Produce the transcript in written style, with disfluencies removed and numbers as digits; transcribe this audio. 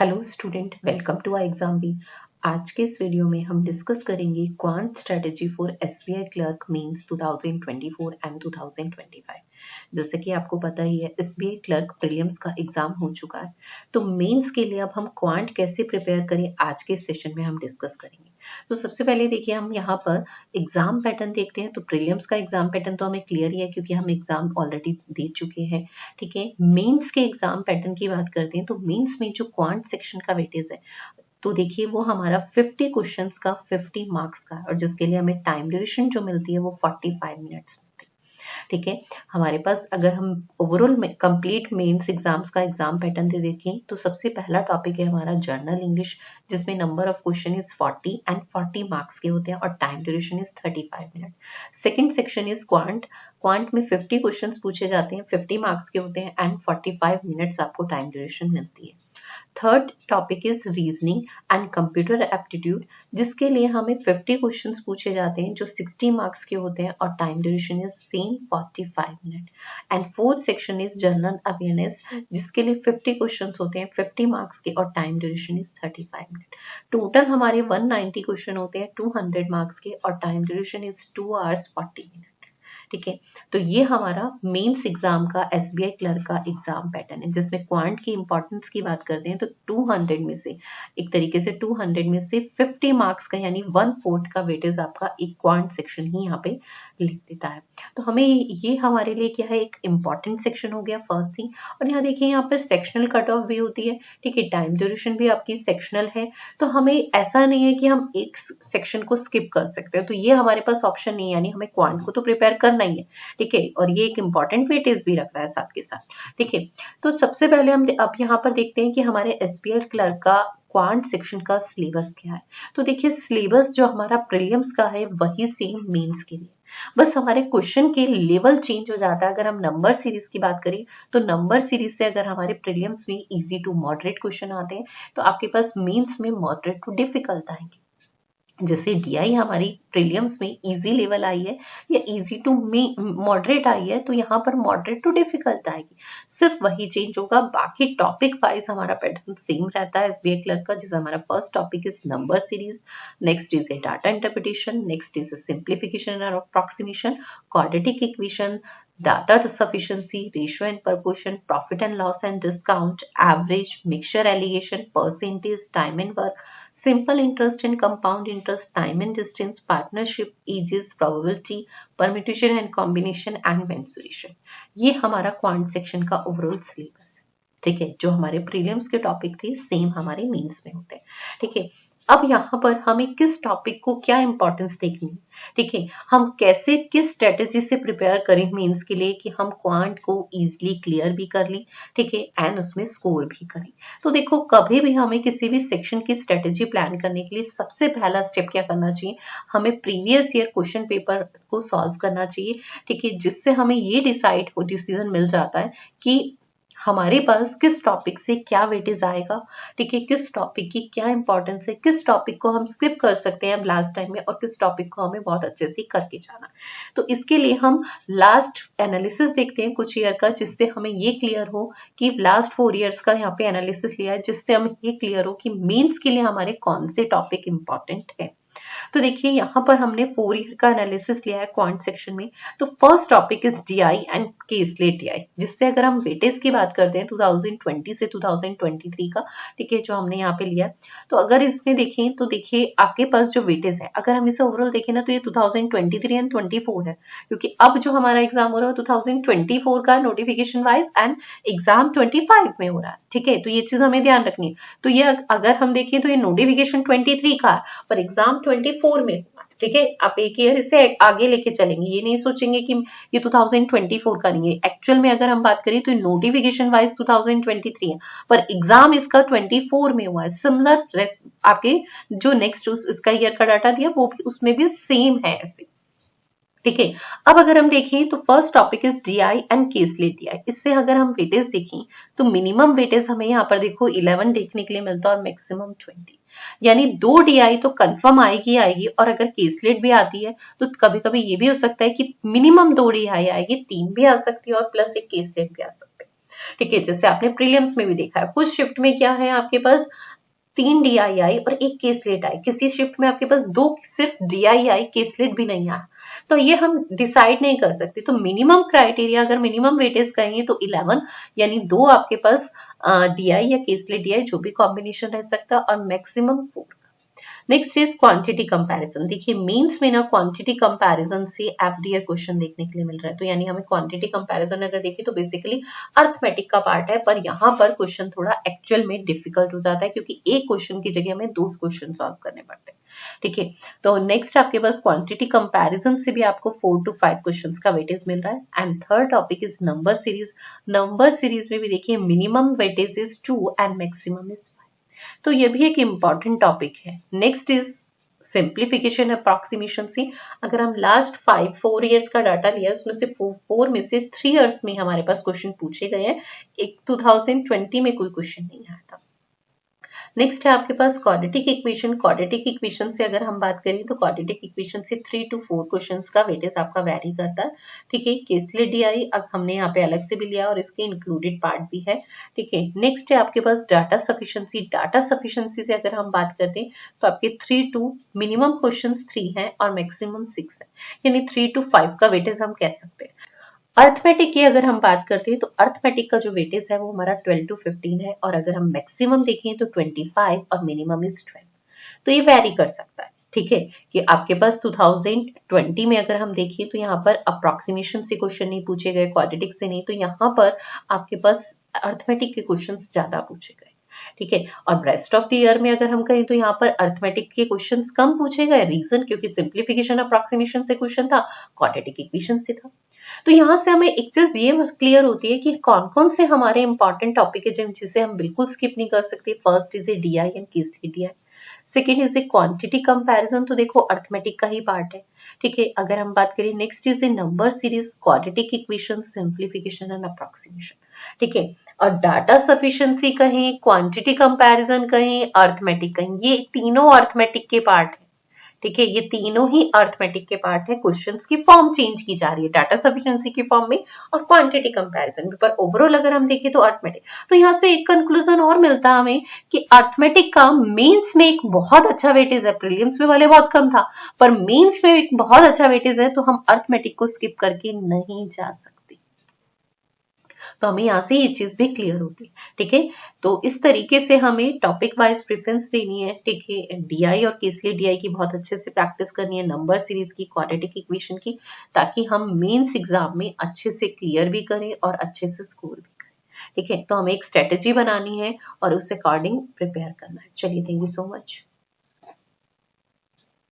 Hello student, welcome to our exam B. आज के इस वीडियो में हम डिस्कस करेंगे quant strategy for SBI clerk mains 2024 and 2025। जैसे कि आपको पता ही है, एसबीआई क्लर्क प्रीलिम्स का एग्जाम हो चुका है, तो मेंस के लिए अब हम क्वांट कैसे प्रिपेयर करें आज के सेशन में हम डिस्कस करेंगे। तो सबसे पहले देखिए, हम यहाँ पर एग्जाम पैटर्न देखते हैं। तो प्रीलिम्स का एग्जाम पैटर्न तो हमें क्लियर ही है क्योंकि हम एग्जाम ऑलरेडी दे चुके हैं। ठीक है, मेंस के एग्जाम पैटर्न की बात करते हैं तो मेंस में जो क्वांट सेक्शन का वेटेज है, तो देखिए वो हमारा 50 क्वेश्चंस का 50 मार्क्स का है, और जिसके लिए हमें टाइम ड्यूरेशन जो मिलती है वो 45 मिनट्स मिलती है। ठीक है, हमारे पास अगर हम ओवरऑल में कंप्लीट मेंस एग्जाम्स का एग्जाम पैटर्न दे देखें तो सबसे पहला टॉपिक है हमारा जर्नल इंग्लिश, जिसमें number of question is 40 and 40 marks के होते हैं और time duration is 35 minute. Second section is quant में 50 क्वेश्चंस पूछे जाते हैं, 50 मार्क्स के होते हैं एंड 45 मिनट्स आपको टाइम ड्यूरेशन मिलती है। Third topic is reasoning and computer aptitude, जिसके लिए हमें 50 क्वेश्चंस पूछे जाते हैं जो 60 मार्क्स के होते हैं और time duration is same 45 minute. And fourth section is general awareness, जिसके लिए 50 क्वेश्चंस होते हैं 50 मार्क्स के और time duration is 35 minute. Total हमारे 190 क्वेश्चन होते हैं 200 मार्क्स के और time duration is 2 hours 40 minute. ठीक है, तो ये हमारा मेंस एग्जाम का एसबीआई क्लर्क का एग्जाम पैटर्न है, जिसमें क्वांट की इंपॉर्टेंस की बात करते हैं तो 200 में से एक तरीके से 200 में से 50 मार्क्स का यानी 1/4 का वेटेज आपका एक क्वांट सेक्शन ही यहाँ पे लिख देता है। तो हमें ये हमारे लिए क्या है, एक इंपॉर्टेंट सेक्शन हो गया फर्स्ट थिंग। और यहाँ देखिए, यहाँ पर सेक्शनल कट ऑफ भी होती है। ठीक है, टाइम ड्यूरेशन भी आपकी सेक्शनल है, तो हमें ऐसा नहीं है कि हम एक सेक्शन को स्किप कर सकते हैं, तो ये हमारे पास ऑप्शन नहीं है, यानी हमें क्वांट को तो प्रिपेयर करना ही है। ठीक है, और ये एक इंपॉर्टेंट वेटेज भी रख रहा है साथ के साथ। ठीक है, तो सबसे पहले हम अब यहाँ पर देखते हैं कि हमारे एसबीआई क्लर्क का क्वांट सेक्शन का सिलेबस क्या है। तो देखिए, सिलेबस जो हमारा प्रीलिम्स का है वही सेम मेंस के लिए, बस हमारे क्वेश्चन के लेवल चेंज हो जाता है। अगर हम नंबर सीरीज की बात करें तो नंबर सीरीज से अगर हमारे प्रीलिम्स में इजी टू मॉडरेट क्वेश्चन आते हैं तो आपके पास मेंस में मॉडरेट टू डिफिकल्ट आएंगे। जैसे डीआई हमारी प्रीलिम्स में इजी लेवल आई है या इजी टू मॉडरेट आई है, तो यहाँ पर मॉडरेट टू डिफिकल्ट आएगी। सिर्फ वही चेंज होगा, बाकी टॉपिक वाइज हमारा पैटर्न सेम रहता है एसबीआई क्लर्क का। जैसे हमारा first topic is number series, next is a data interpretation, next is simplification and approximation, quadratic equation, data sufficiency, ratio and proportion, profit and loss and discount, average, mixture allegation, percentage, time and work, simple interest and compound interest, time and distance, partnership, ages, probability, permutation and combination and mensuration। ये हमारा quant section का overall syllabus है। ठीक है, जो हमारे prelims के topic थे सेम हमारे मेंस में होते हैं। ठीक है, अब यहाँ पर हमें किस टॉपिक को क्या इंपॉर्टेंस देखनी है। ठीक है, हम कैसे किस स्ट्रेटेजी से प्रिपेयर करें मेंस के लिए कि हम क्वांट को इजीली क्लियर भी कर लें। ठीक है, एंड उसमें स्कोर भी करें। तो देखो, कभी भी हमें किसी भी सेक्शन की स्ट्रेटेजी प्लान करने के लिए सबसे पहला स्टेप क्या करना चाहिए, हमें प्रीवियस ईयर क्वेश्चन पेपर को सॉल्व करना चाहिए। ठीक है, जिससे हमें ये डिसीजन मिल जाता है कि हमारे पास किस टॉपिक से क्या वेटेज आएगा। ठीक है, किस टॉपिक की क्या इंपॉर्टेंस है, किस टॉपिक को हम स्किप कर सकते हैं लास्ट टाइम में और किस टॉपिक को हमें बहुत अच्छे से करके जाना। तो इसके लिए हम लास्ट एनालिसिस देखते हैं कुछ ईयर का, जिससे हमें ये क्लियर हो कि लास्ट 4 ईयर्स का यहाँ पे एनालिसिस लिया है, जिससे हमें ये क्लियर हो कि मेंस के लिए हमारे कौन से टॉपिक इंपॉर्टेंट है। तो देखिए, यहाँ पर हमने 4 ईयर का एनालिसिस लिया है क्वांट सेक्शन में। तो first topic is DI and caselet DI, जिससे अगर हम वेटेज की बात करते हैं 2020 से 2023 का, ठीक है, जो हमने यहाँ पे लिया, तो अगर इसमें देखें तो देखिए आपके पास जो वेटेज है, अगर हम इसे ओवरऑल देखें ना, तो ये 2023 एंड 24 है, क्योंकि अब जो हमारा एग्जाम हो रहा है 2024 का नोटिफिकेशन वाइज एंड एग्जाम 25 में हो रहा है। ठीक है, तो ये चीज हमें ध्यान रखनी है। तो ये अगर हम देखें तो ये नोटिफिकेशन 23 का है पर एग्जाम 24 में हुआ। ठीक है, आप एक ईयर इसे आगे लेके चलेंगे, ये नहीं सोचेंगे कि ये 2024 का नहीं है। एक्चुअल में अगर हम बात करें तो नोटिफिकेशन वाइज 2023 है पर एग्जाम इसका 24 में हुआ है। सिमिलर आपके जो नेक्स्ट इसका ईयर का डाटा दिया वो भी उसमें भी सेम है ऐसे। ठीक है, अब अगर हम देखें तो first topic is DI and caselet DI. इससे अगर हम वेटेज देखें तो मिनिमम वेटेज हमें यहाँ पर देखो 11 देखने के लिए मिलता है और मैक्सिमम 20, यानी 2 डीआई तो कंफर्म आएगी। और अगर केसलेट भी आती है तो कभी कभी ये भी हो सकता है कि मिनिमम 2 डीआई आएगी, 3 भी आ सकती है और प्लस एक केसलेट भी आ सकती है। ठीक है, जैसे आपने प्रीलिम्स में भी देखा है, कुछ शिफ्ट में क्या है आपके पास 3 DII और 1 केसलेट आई, किसी शिफ्ट में आपके पास 2 सिर्फ DII, केसलेट भी नहीं आया, तो ये हम डिसाइड नहीं कर सकते। तो मिनिमम क्राइटेरिया अगर मिनिमम वेटेज कहेंगे तो 11, यानी 2 आपके पास DI या केसलेट DI जो भी कॉम्बिनेशन रह सकता है, और maximum 4। Next is quantity comparison. देखिए मेंस में ना क्वांटिटी कंपैरिजन से एफडीआर क्वेश्चन देखने के लिए मिल रहा है, तो यानी हमें क्वांटिटी कंपैरिजन अगर देखें तो बेसिकली अर्थमेटिक का पार्ट है, पर यहाँ पर क्वेश्चन थोड़ा एक्चुअल में डिफिकल्ट हो जाता है क्योंकि एक क्वेश्चन की जगह हमें 2 क्वेश्चन सॉल्व करने पड़ते हैं। ठीक है, तो नेक्स्ट आपके पास क्वांटिटी कंपैरिजन से भी आपको 4 to 5 क्वेश्चंस का वेटेज मिल रहा है। And third topic is number series. Number series में भी देखिए minimum weightage is 2 and maximum is 5, तो ये भी एक इंपॉर्टेंट टॉपिक है। नेक्स्ट इज सिंप्लीफिकेशन अप्रॉक्सीमेशन से अगर हम लास्ट 4 इयर्स का डाटा लिया उसमें से 4 में से 3 इयर्स में हमारे पास क्वेश्चन पूछे गए हैं, एक 2020 में कोई क्वेश्चन नहीं आया था। नेक्स्ट है आपके पास क्वाड्रेटिक इक्वेशन। क्वाड्रेटिक इक्वेशन से अगर हम बात करें तो क्वाड्रेटिक इक्वेशन से 3 to 4 क्वेश्चंस का वेटेज आपका वेरी करता है। ठीक है, केसलेट DI अब हमने यहाँ पे अलग से भी लिया और इसके इंक्लूडेड पार्ट भी है। ठीक है, नेक्स्ट है आपके पास डाटा सफिशिएंसी। डाटा सफिशिएंसी से अगर हम बात करते हैं तो आपके 3 to मिनिमम क्वेश्चन 3 है और मैक्सिमम 6 है, यानी 3 to 5 का वेटेज हम कह सकते हैं। अर्थमेटिक की अगर हम बात करते हैं तो अर्थमेटिक का जो वेटेज है वो हमारा 12 to 15 है, और अगर हम मैक्सिमम देखें तो 25 और मिनिमम इज 12, तो ये वेरी कर सकता है। ठीक है, कि आपके पास 2020 में अगर हम देखें तो यहाँ पर अप्रोक्सीमेशन से क्वेश्चन नहीं पूछे गए, क्वाड्रेटिक से नहीं, तो यहाँ पर आपके पास अर्थमेटिक के क्वेश्चन ज्यादा पूछे गए। ठीक है, और रेस्ट ऑफ द ईयर में अगर हम कहें तो यहाँ पर अर्थमेटिक के क्वेश्चंस कम पूछे गए, रीजन क्योंकि सिंप्लीफिकेशन अप्रोक्सीमेशन से क्वेश्चन था, क्वाड्रेटिक इक्वेशन से था। तो यहाँ से हमें एक चीज ये क्लियर होती है कि कौन कौन से हमारे इंपॉर्टेंट टॉपिक है जिसे हम बिल्कुल स्किप नहीं कर सकते। First is a DI and caselet DI। Second is a quantity comparison, तो देखो अर्थमेटिक का ही पार्ट है। ठीक है, अगर हम बात करें next is a number series, quadratic equation, simplification and approximation. ठीक है, और डाटा सफिशिएंसी कहें, क्वांटिटी कंपैरिजन कहें, अर्थमेटिक कहें, ये तीनों अर्थमेटिक के पार्ट है। ठीक है, ये तीनों ही अर्थमेटिक के पार्ट है। क्वेश्चंस की फॉर्म चेंज की जा रही है डाटा सफिशिएंसी की फॉर्म में और क्वांटिटी कंपैरिजन में, पर ओवरऑल अगर हम देखें तो अर्थमेटिक। तो यहाँ से एक कंक्लूजन और मिलता है हमें कि अर्थमेटिक का मेंस में एक बहुत अच्छा वेटेज है, प्रीलिम्स में वाले बहुत कम था, पर मेंस में एक बहुत अच्छा वेटेज है, तो हम अर्थमेटिक को स्किप करके नहीं जा सकते। तो हमें यहाँ से ये चीज भी क्लियर होती है। ठीक है, तो इस तरीके से हमें टॉपिक वाइज प्रेफरेंस देनी है। ठीक है, DI और केसलेट DI की बहुत अच्छे से प्रैक्टिस करनी है, नंबर सीरीज की, क्वाड्रेटिक इक्वेशन की, ताकि हम मेंस एग्जाम में अच्छे से क्लियर भी करें और अच्छे से स्कोर भी करें। ठीक है, तो हमें एक स्ट्रेटेजी बनानी है और उस अकॉर्डिंग प्रिपेयर करना है। चलिए, थैंक यू सो मच।